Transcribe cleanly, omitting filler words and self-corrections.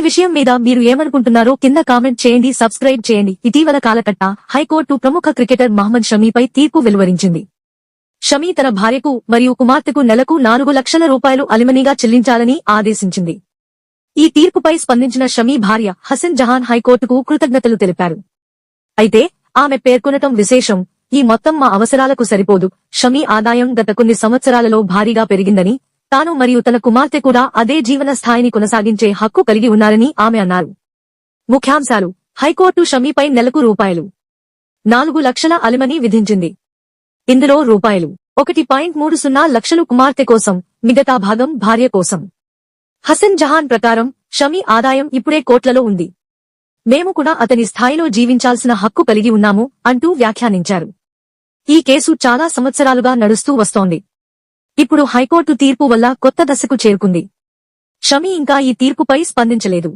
విషయం మీద మీరు ఏమనుకుంటున్నారో కింద కామెంట్ చేయండి. సబ్స్క్రైబ్ చేయండి. ఇటీవల కాలకట్ట హైకోర్టు ప్రముఖ క్రికెటర్ మహ్మద్ షమీపై తీర్పు వెలువరించింది. షమీ తన భార్యకు మరియు కుమార్తెకు నెలకు 4 లక్షల రూపాయలు అలిమనీగా చెల్లించాలని ఆదేశించింది. ఈ తీర్పుపై స్పందించిన షమీ భార్య హసన్ జహాన్ హైకోర్టుకు కృతజ్ఞతలు తెలిపారు. అయితే ఆమె పేర్కొనటం విశేషం, ఈ మొత్తం మా అవసరాలకు సరిపోదు. షమీ ఆదాయం గత కొన్ని సంవత్సరాలలో భారీగా పెరిగిందని, తాను మరియు తన కుమార్తె కూడా అదే జీవన స్థాయిని కొనసాగించే హక్కు కలిగి ఉన్నారని ఆమె అన్నారు. ముఖ్యాంశాలు: హైకోర్టు షమీపై నెలకు రూ. 4 లక్షల అలిమనీ విధించింది. ఇందులో రూ. 1.30 లక్షలు కుమార్తె కోసం, మిగతా భాగం భార్య కోసం. హసన్ జహాన్ ప్రకారం షమీ ఆదాయం ఇప్పుడే కోట్లలో ఉంది. మేము కూడా అతని స్థాయిలో జీవించాల్సిన హక్కు కలిగి ఉన్నాము అంటూ వ్యాఖ్యానించారు. ఈ కేసు చాలా సంవత్సరాలుగా నడుస్తూ వస్తోంది. ఇప్పుడు హైకోర్టు తీర్పు వల్ల కొత్త దశకు చేరుకుంది. షమీ ఇంకా ఈ తీర్పుపై స్పందించలేదు.